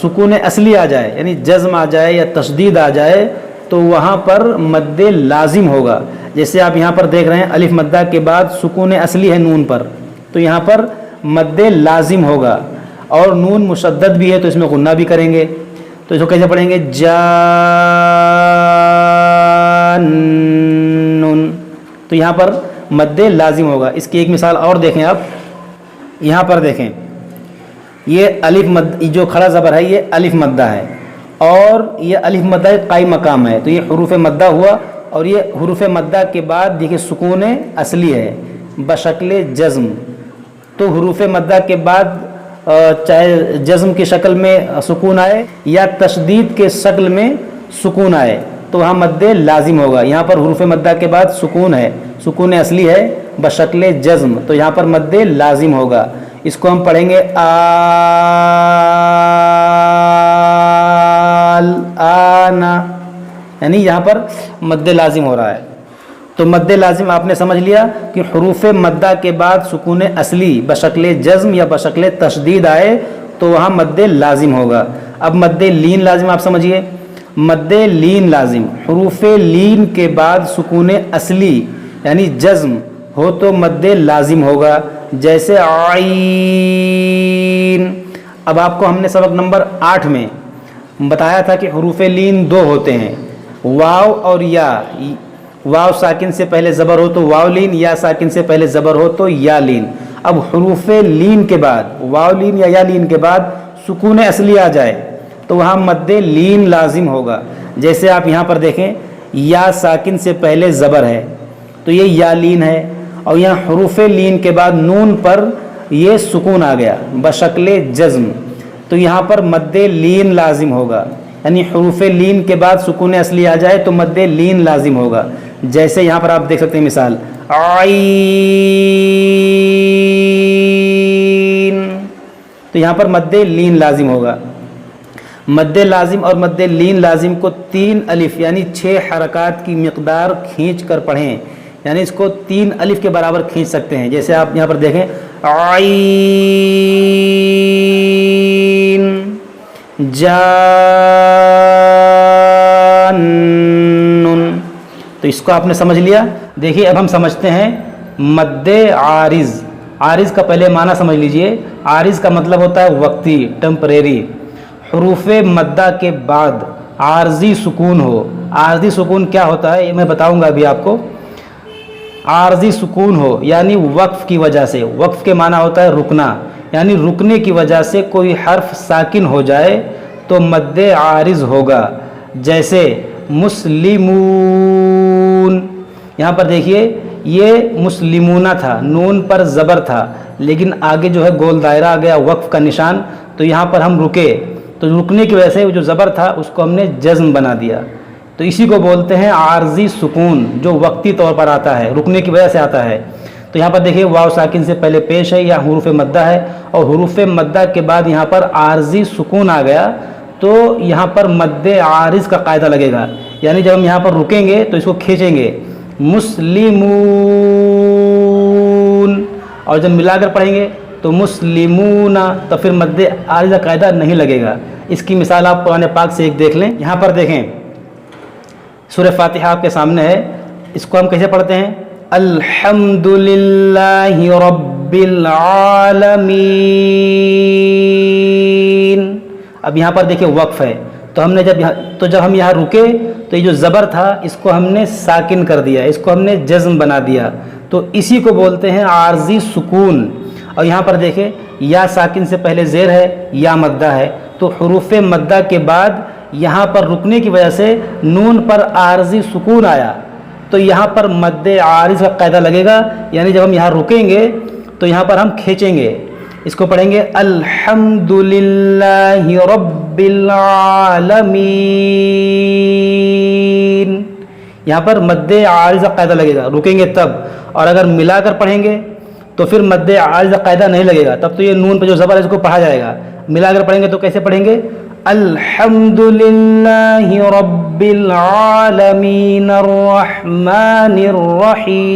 سکون اصلی آ جائے یعنی جزم آ جائے یا تشدید آ جائے تو وہاں پر مد لازم ہوگا. جیسے آپ یہاں پر دیکھ رہے ہیں الف مدہ کے بعد سکون اصلی ہے نون پر, تو یہاں پر مد لازم ہوگا, اور نون مشدد بھی ہے تو اس میں غنہ بھی کریں گے. تو اس کو کیسے پڑھیں گے؟ جان, تو یہاں پر مد لازم ہوگا. اس کی ایک مثال اور دیکھیں آپ, یہاں پر دیکھیں یہ الف مد جو کھڑا زبر ہے یہ الف مدہ ہے, اور یہ الف مدہ قائم مقام ہے, تو یہ حروف مدہ ہوا, اور یہ حروف مدہ کے بعد دیکھیں سکون اصلی ہے بشکل جزم. تو حروف مدہ کے بعد چاہے جزم کی شکل میں سکون آئے یا تشدید کے شکل میں سکون آئے تو وہاں مد لازم ہوگا. یہاں پر حروف مدہ کے بعد سکون ہے, سکون اصلی ہے بشکل جزم, تو یہاں پر مد لازم ہوگا. اس کو ہم پڑھیں گے آنا, یعنی یہاں پر مد لازم ہو رہا ہے. تو مد لازم آپ نے سمجھ لیا کہ حروف مدہ کے بعد سکون اصلی بشکل جزم یا بشکل تشدید آئے تو وہاں مد لازم ہوگا. اب مد لین لازم آپ سمجھیے. مد لین لازم حروف لین کے بعد سکون اصلی یعنی جزم ہو تو مد لازم ہوگا. جیسے عین. اب آپ کو ہم نے سبق نمبر 8 میں بتایا تھا کہ حروف لین دو ہوتے ہیں, واو اور یا. واو ساکن سے پہلے زبر ہو تو واو لین, یا ساکن سے پہلے زبر ہو تو یا لین. اب حروف لین کے بعد واو لین یا لین کے بعد سکون اصلی آ جائے تو وہاں مد لین لازم ہوگا. جیسے آپ یہاں پر دیکھیں یا ساکن سے پہلے زبر ہے تو یہ یا لین ہے, اور یہاں حروف لین کے بعد نون پر یہ سکون آ گیا بشکل جزم, تو یہاں پر مد لین لازم ہوگا. یعنی حروف لین کے بعد سکون اصلی آ جائے تو مد لین لازم ہوگا. جیسے یہاں پر آپ دیکھ سکتے ہیں مثال عین, تو یہاں پر مد لین لازم ہوگا. مد لازم اور مد لین لازم کو 3 الف یعنی 6 حرکات کی مقدار کھینچ کر پڑھیں, یعنی اس کو 3 الف کے برابر کھینچ سکتے ہیں. جیسے آپ یہاں پر دیکھیں عین جان, تو اس کو آپ نے سمجھ لیا. دیکھیے اب ہم سمجھتے ہیں مد عارض. عارض کا پہلے معنی سمجھ لیجئے. عارض کا مطلب ہوتا ہے وقتی, ٹیمپریری. حروف مدہ کے بعد عارضی سکون ہو. عارضی سکون کیا ہوتا ہے یہ میں بتاؤں گا ابھی آپ کو. عارضی سکون ہو یعنی وقف کی وجہ سے. وقف کے معنی ہوتا ہے رکنا, یعنی رکنے کی وجہ سے کوئی حرف ساکن ہو جائے تو مد عارض ہوگا. جیسے مسلمون, یہاں پر دیکھیے یہ مسلمونہ تھا, نون پر زبر تھا, لیکن آگے جو ہے گول دائرہ آ گیا وقف کا نشان, تو یہاں پر ہم رکے تو رکنے کی وجہ سے جو زبر تھا اس کو ہم نے جزم بنا دیا. تو اسی کو بولتے ہیں عارضی سکون جو وقتی طور پر آتا ہے, رکنے کی وجہ سے آتا ہے. تو یہاں پر دیکھیے واو ساکن سے پہلے پیش ہے یا حروف مدہ ہے, اور حروف مدہ کے بعد یہاں پر عارضی سکون آ گیا تو یہاں پر مد عارض کا قاعدہ لگے گا. یعنی جب ہم یہاں پر رکیں گے تو اس کو کھینچیں گے مسلمون, اور جب ملا کر پڑھیں گے تو مسلمون, تو پھر مد عارض کا قاعدہ نہیں لگے گا. اس کی مثال آپ قرآن پاک سے ایک دیکھ لیں. یہاں پر دیکھیں سورہ فاتحہ آپ کے سامنے ہے, اس کو ہم کیسے پڑھتے ہیں؟ الحمدللہ رب العالمین. اب یہاں پر دیکھیں وقف ہے, تو ہم نے جب ہم یہاں رکے تو یہ جو زبر تھا اس کو ہم نے ساکن کر دیا, اس کو ہم نے جزم بنا دیا, تو اسی کو بولتے ہیں عارضی سکون. اور یہاں پر دیکھیں یا ساکن سے پہلے زیر ہے, یا مدہ ہے, تو حروف مدہ کے بعد یہاں پر رکنے کی وجہ سے نون پر عارضی سکون آیا تو یہاں پر مد عارض کا قاعدہ لگے گا. یعنی جب ہم یہاں رکیں گے تو یہاں پر ہم کھینچیں گے, اس کو پڑھیں گے الحمدللہ رب العالمین. یہاں پر مد عارض کا قاعدہ لگے گا, رکیں گے تب. اور اگر ملا کر پڑھیں گے تو پھر مد عارض کا قاعدہ نہیں لگے گا, تب تو یہ نون پہ جو زبر ہے اس کو پڑھا جائے گا. ملا کر پڑھیں گے تو کیسے پڑھیں گے؟ الحمدللہ رب العالمین الرحمن الرحیم.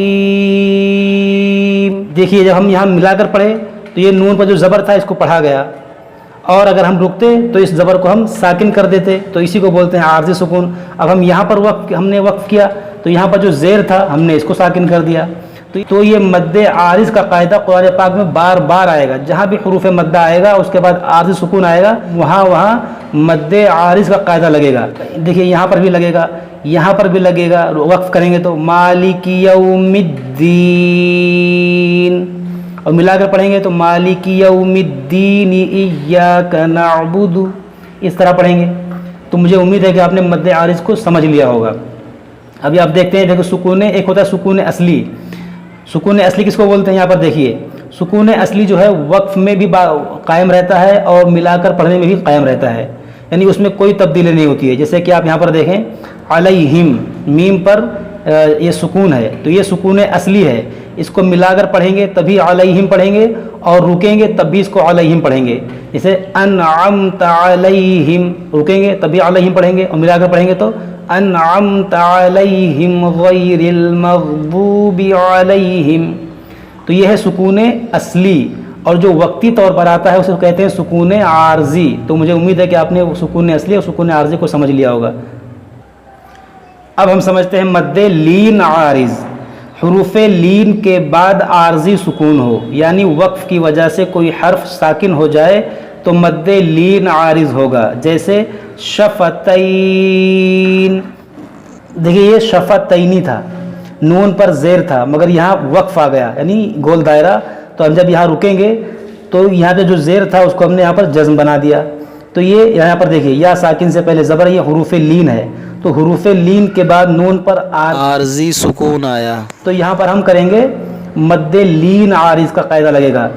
دیکھیے جب ہم یہاں ملا کر پڑھے تو یہ نون پر جو زبر تھا اس کو پڑھا گیا, اور اگر ہم رکتے تو اس زبر کو ہم ساکن کر دیتے، تو اسی کو بولتے ہیں عارضی سکون۔ اب ہم یہاں پر ہم نے وقف کیا تو یہاں پر جو زیر تھا ہم نے اس کو ساکن کر دیا، تو یہ مد عارض کا قاعدہ قرآن پاک میں بار بار آئے گا، جہاں بھی حروف مدہ آئے گا اس کے بعد عارضی سکون آئے گا، وہاں مد عارض کا قاعدہ لگے گا۔ دیکھیے یہاں پر بھی لگے گا، یہاں پر بھی لگے گا، وقف کریں گے تو مالک یوم الدین، اور ملا کر پڑھیں گے تو مالک یوم الدین ایاک نعبد، اس طرح پڑھیں گے۔ تو مجھے امید ہے کہ آپ نے مد عارض کو سمجھ لیا ہوگا۔ ابھی آپ دیکھتے ہیں، دیکھو سکون ایک ہوتا ہے سکون اصلی۔ سکون اصلی کس کو بولتے ہیں؟ یہاں پر دیکھیے سکون اصلی جو ہے وقف میں بھی قائم رہتا ہے اور ملا کر پڑھنے میں بھی قائم رہتا ہے، یعنی اس میں کوئی تبدیلی نہیں ہوتی ہے۔ جیسے کہ آپ یہاں پر دیکھیں علیہم، میم پر یہ سکون ہے تو یہ سکون اصلی ہے، اس کو ملا کر پڑھیں گے تبھی علیہم پڑھیں گے، اور رکیں گے تب بھی اس کو علیہم پڑھیں گے۔ جیسے انعمت علیہم، رکیں گے تبھی علیہم پڑھیں گے، اور ملا کر پڑھیں گے تو انعمت علیہم غیر المغضوب علیہم۔ تو یہ ہے سکون اصلی، اور جو وقتی طور پر آتا ہے اسے کہتے ہیں سکون عارضی۔ تو مجھے امید ہے کہ آپ نے سکون اصلی اور سکون عارضی کو سمجھ لیا ہوگا۔ اب ہم سمجھتے ہیں مد لین عارض۔ حروف لین کے بعد عارضی سکون ہو، یعنی وقف کی وجہ سے کوئی حرف ساکن ہو جائے تو مد لین عارض ہوگا۔ جیسے شفتین، دیکھیے یہ شفتینی تھا، نون پر زیر تھا، مگر یہاں وقف آ گیا یعنی گول دائرہ، تو ہم جب یہاں رکیں گے تو یہاں پہ جو زیر تھا اس کو ہم نے یہاں پر جزم بنا دیا۔ تو یہ یہاں پر دیکھیے یا ساکن سے پہلے زبر، یہ حروف لین ہے، تو حروف لین کے بعد نون پر عارضی سکون آیا، تو یہاں پر ہم کریں گے مد لین عارض کا قاعدہ لگے گا،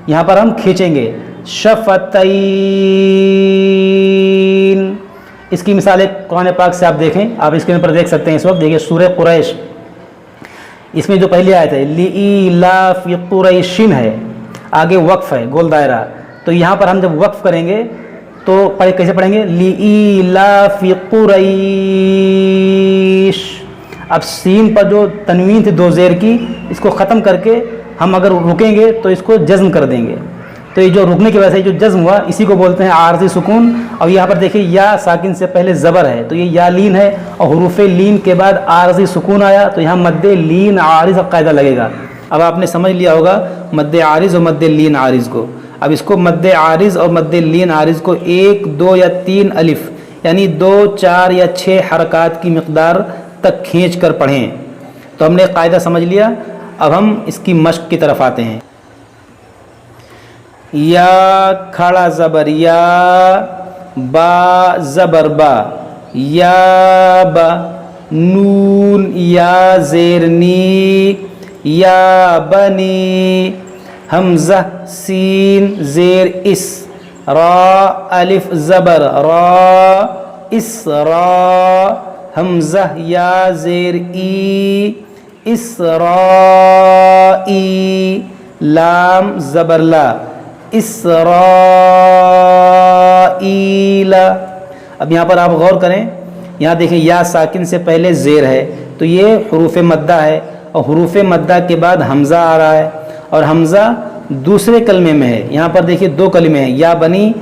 یہاں پر ہم کھینچیں گے شفتین۔ اس کی مثال ایک قرآن پاک سے آپ دیکھیں، آپ اسکرین پر دیکھ سکتے ہیں اس وقت، دیکھیے سورہ قریش، اس میں جو پہلی آیت ہے لإیلاف قریش ہے، آگے وقف ہے گول دائرہ، تو یہاں پر ہم جب وقف کریں گے تو کیسے پڑھیں گے؟ لإیلاف قریش۔ اب سین پر جو تنوین تھی دو زیر کی، اس کو ختم کر کے ہم اگر رکیں گے تو اس کو جزم کر دیں گے، تو یہ جو رکنے کی وجہ سے جو جزم ہوا اسی کو بولتے ہیں عارضی سکون۔ اور یہاں پر دیکھیں یا ساکن سے پہلے زبر ہے تو یہ یا لین ہے، اور حروف لین کے بعد عارضی سکون آیا تو یہاں مد لین عارض کا قاعدہ لگے گا۔ اب آپ نے سمجھ لیا ہوگا مد عارض اور مد لین عارض کو۔ اب اس کو مد عارض اور مد لین عارض کو 1، 2 یا 3 الف، یعنی 2، 4 یا 6 حرکات کی مقدار تک کھینچ کر پڑھیں۔ تو ہم نے قاعدہ سمجھ لیا، اب ہم اس کی مشق کی طرف آتے ہیں۔ یا کھڑا زبر یا، با زبر با، یا با، نون یا زیر نی، یا بنی، حمزہ سین زیر اس، را الف زبر را، اس را، حمزہ یا زیر ای، اسرائی، لام زبر لا، اسرائیل۔ اب یہاں پر آپ غور کریں، یہاں دیکھیں یا ساکن سے پہلے زیر ہے تو یہ حروف مدہ ہے، اور حروف مدہ کے بعد حمزہ آ رہا ہے، اور حمزہ دوسرے کلمے میں ہے۔ یہاں پر دیکھیے دو کلمے ہیں، یا بنی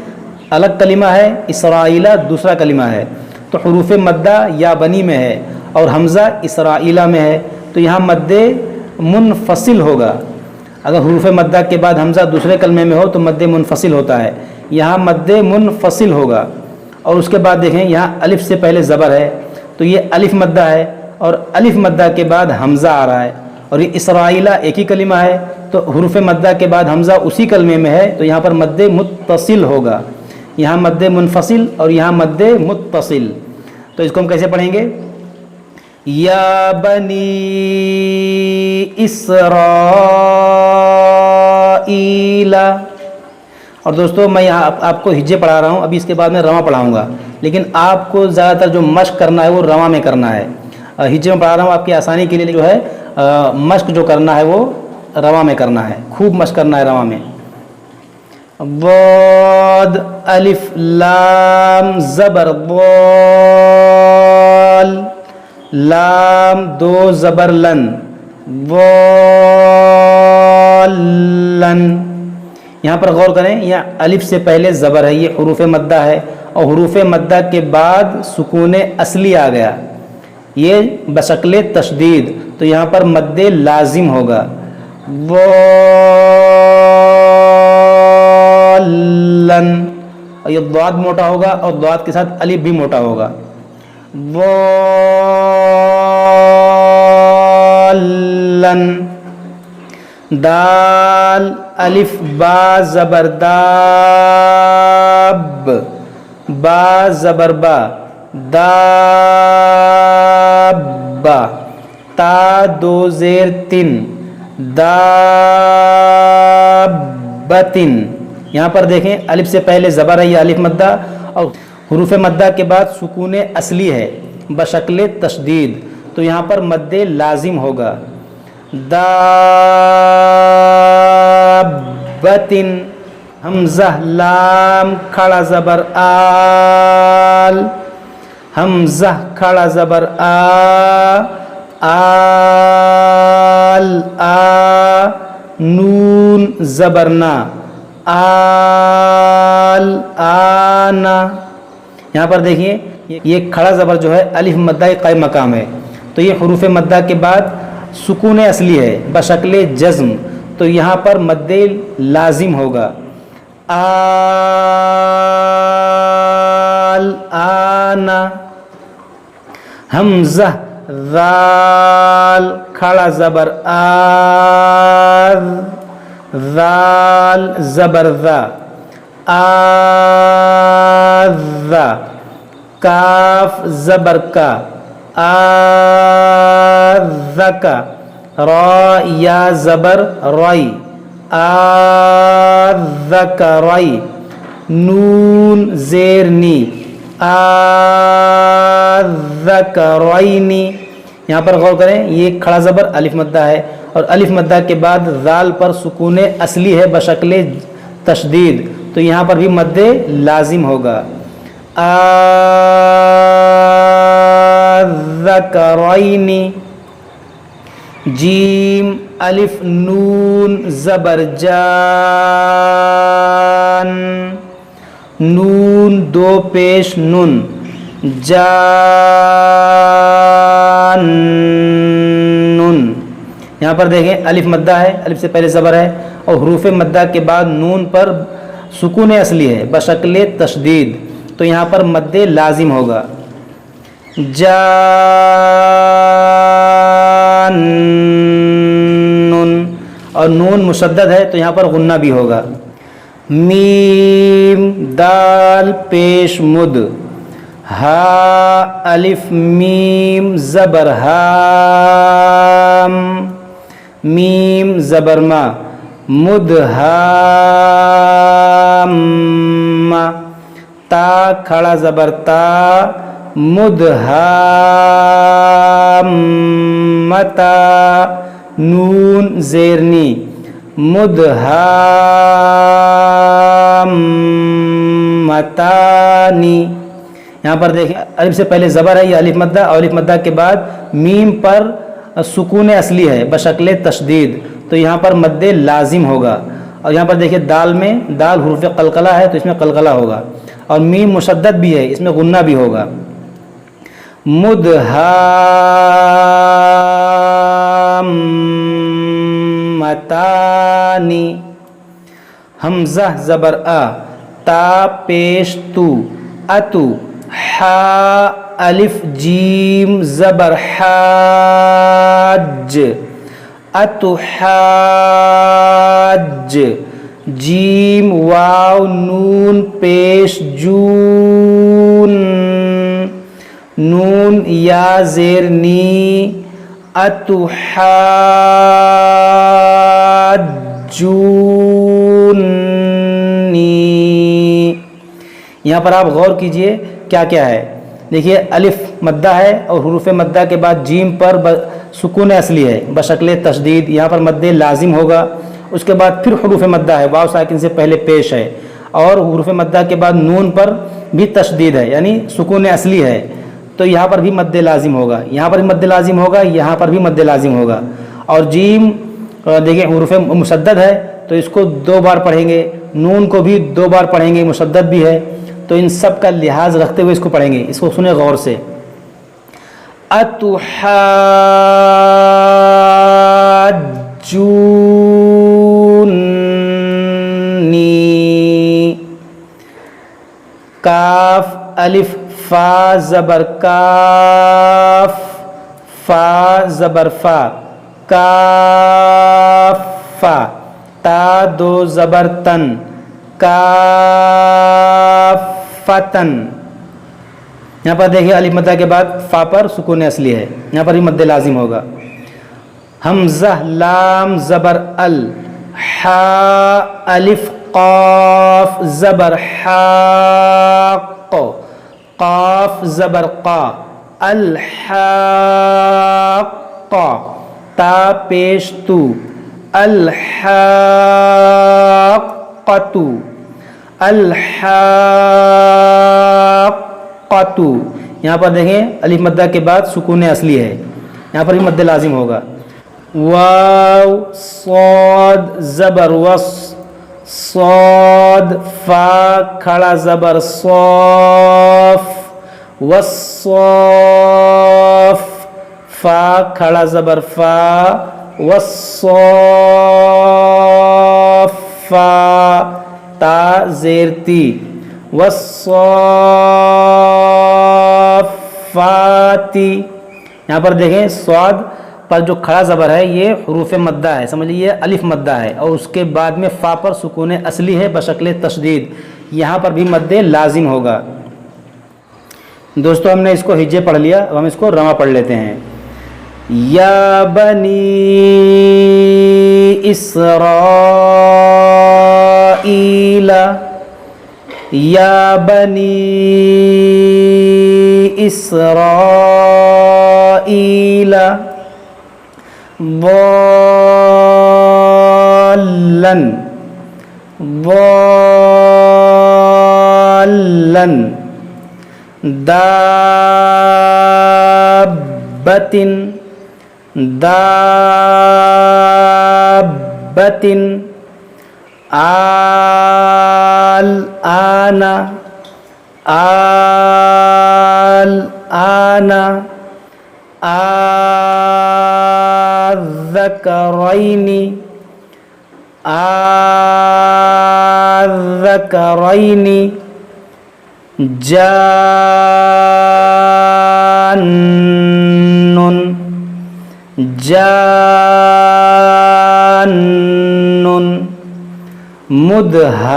الگ کلمہ ہے، اسرائیلہ دوسرا کلمہ ہے، تو حروف مدہ یا بنی میں ہے اور حمزہ اسرائیلہ میں ہے، تو یہاں مد منفصل ہوگا۔ اگر حروف مدہ کے بعد حمزہ دوسرے کلمے میں ہو تو مد منفصل ہوتا ہے، یہاں مد منفصل ہوگا۔ اور اس کے بعد دیکھیں یہاں الف سے پہلے زبر ہے تو یہ الف مدہ ہے، اور الف مدہ کے بعد حمزہ آ رہا ہے، اور یہ اسرائیلہ ایک ہی کلمہ ہے تو حروف مدہ کے بعد حمزہ اسی کلمے میں ہے، تو یہاں پر مد متصل ہوگا، یہاں مد منفصل اور یہاں مد متصل۔ تو اس کو ہم کیسے پڑھیں گے؟ یا بنی اسرائیل۔ اور دوستو میں یہاں آپ کو ہجے پڑھا رہا ہوں، ابھی اس کے بعد میں رواں پڑھاؤں گا، لیکن آپ کو زیادہ تر جو مشق کرنا ہے وہ رواں میں کرنا ہے۔ ہجے میں پڑھا رہا ہوں آپ کی آسانی کے لیے، جو ہے مشق جو کرنا ہے وہ رواں میں کرنا ہے، خوب مشق کرنا ہے رواں میں۔ ضاد الف لام زبر ضال، لام دو زبر لن، ضالن، یہاں پر غور کریں، یہ الف سے پہلے زبر ہے، یہ حروف مدہ ہے، اور حروف مدہ کے بعد سکون اصلی آ گیا، یہ بشکل تشدید، تو یہاں پر مد لازم ہوگا، واللن، اور یہ ضاد موٹا ہوگا اور ضاد کے ساتھ الف بھی موٹا ہوگا، واللن، دال الف با زبر داب، با زبر با، دابا، تا دو زیر تن، دابتن، یہاں پر دیکھیں الف سے پہلے زبر ہے، یہ الف مدہ، اور حروف مدہ کے بعد سکون اصلی ہے بشکل تشدید، تو یہاں پر مد لازم ہوگا، دابتن، حمزہ لام کھڑا زبر آل، حمزہ کھڑا زبر آل، نون زبر نا، آل آنا، یہاں پر دیکھیے یہ کھڑا زبر جو ہے الف مدہ قائم مقام ہے، تو یہ حروف مدہ کے بعد سکون اصلی ہے بشکل جزم، تو یہاں پر مد لازم ہوگا، آل آنا، حمزہ ذال کھڑا زبر آذ، ذال زبر ذا، آذ، کاف زبر کا، آذکا، را یا زبر رائی، آذکرائی، نون زیر نی، آذکرائنی، یہاں پر غور کریں یہ کھڑا زبر الف مدہ ہے، اور الف مدہ کے بعد ذال پر سکون اصلی ہے بشکل تشدید، تو یہاں پر بھی مد لازم ہوگا، آذکرائنی، جیم الف نون زبر جان، نون دو پیش نون، جانن، یہاں پر دیکھیں الف مدہ ہے، الف سے پہلے زبر ہے، اور حروف مدہ کے بعد نون پر سکون اصلی ہے بشکل تشدید، تو یہاں پر مد لازم ہوگا، جانن، اور نون مشدد ہے تو یہاں پر غنہ بھی ہوگا، میم دال پیش مد، ہا الف میم زبر ہام، میم زبر ما، مدہام، تا کھڑا زبر تا، مدہامتا، نون زیرنی، مدہامتانی، یہاں پر دیکھیں الف سے پہلے زبر ہے، یہ الف مدہ، اور الف مدہ کے بعد میم پر سکون اصلی ہے بشکل تشدید، تو یہاں پر مد لازم ہوگا، اور یہاں پر دیکھیں دال میں، دال حروف قلقلہ ہے تو اس میں قلقلہ ہوگا، اور میم مشدد بھی ہے اس میں غنہ بھی ہوگا، مدہامتانی، حمزہ زبر آ، تا پیش تو، اتو، حا الف جیم زبر حاج، اتحاج، جیم واو نون پیش جون، نون یا زیر نی، اتحاجونی، یہاں پر آپ غور کیجئے کیا کیا ہے، دیکھیے الف مدہ ہے اور حروف مدہ کے بعد جیم پر سکون اصلی ہے بشکل تشدید، یہاں پر مد لازم ہوگا، اس کے بعد پھر حروف مدہ ہے، واو ساکن سے پہلے پیش ہے، اور حروف مدہ کے بعد نون پر بھی تشدید ہے یعنی سکون اصلی ہے، تو یہاں پر بھی مد لازم ہوگا، یہاں پر بھی مد لازم ہوگا، یہاں پر بھی مد لازم ہوگا، اور جیم دیکھیں حروف مشدد ہے تو اس کو 2 بار پڑھیں گے، نون کو بھی 2 بار پڑھیں گے، مشدد بھی ہے، تو ان سب کا لحاظ رکھتے ہوئے اس کو پڑھیں گے. اس کو سنیں غور سے. اتحاجونی، کاف الف فا زبر کاف، فا زبر فا، کافا، تا 2 زبر تن، کافتن. یہاں پر دیکھیے الف مدہ کے بعد فا پر سکون اصلی ہے، یہاں پر بھی مد لازم ہوگا. حمزہ لام زبر ال، حا الف قاف زبر حاق، قاف زبر قا، الحاق، تا پیش تو، الحاقۃ، الحاقۃ. یہاں پر دیکھیں الف مدہ کے بعد سکون اصلی ہے، یہاں پر بھی مد لازم ہوگا. واو صاد زبر وص، صاد فا کھڑا زبر صاف، والصاف، فا کھڑا زبر فا، والصافا، تا زیر تی، والصافاتی. یہاں پر دیکھیں صاد پر جو کھڑا زبر ہے یہ حروف مدہ ہے، سمجھ لیجیے الف مدہ ہے، اور اس کے بعد میں فا پر سکون اصلی ہے بشکل تشدید، یہاں پر بھی مد لازم ہوگا. دوستو ہم نے اس کو ہجے پڑھ لیا، اب ہم اس کو رواں پڑھ لیتے ہیں. یا بنی اسرائیل، یا بنی اسرائیل، ضالن، ضالن، دابتن، دابتن، الآن، الآن، الذکرین، الذکرین، جانن، جانن، مدہامتان،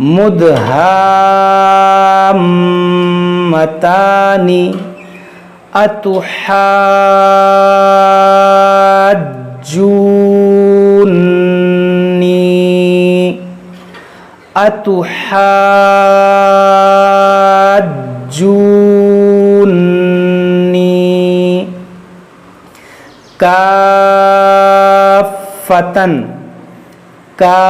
مدہامتان، اتحاجونی، اتحاجونی، کافتن، کافتن،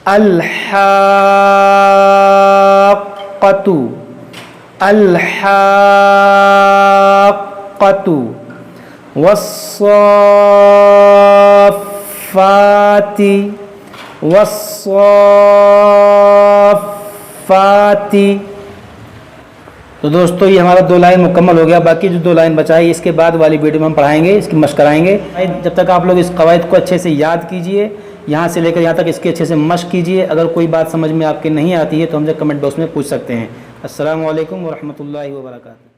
الحاقۃ، الحاقۃ، والصافات، والصافات. تو دوستو یہ ہمارا 2 لائن مکمل ہو گیا، باقی جو 2 لائن بچا ہے اس کے بعد والی ویڈیو میں ہم پڑھائیں گے، اس کی مشق کرائیں گے. جب تک آپ لوگ اس قواعد کو اچھے سے یاد کیجئے، یہاں سے لے کر یہاں تک اس کی اچھے سے مشق کیجئے. اگر کوئی بات سمجھ میں آپ کے نہیں آتی ہے تو ہم سے کمنٹ باکس میں پوچھ سکتے ہیں. السلام علیکم ورحمۃ اللہ وبرکاتہ.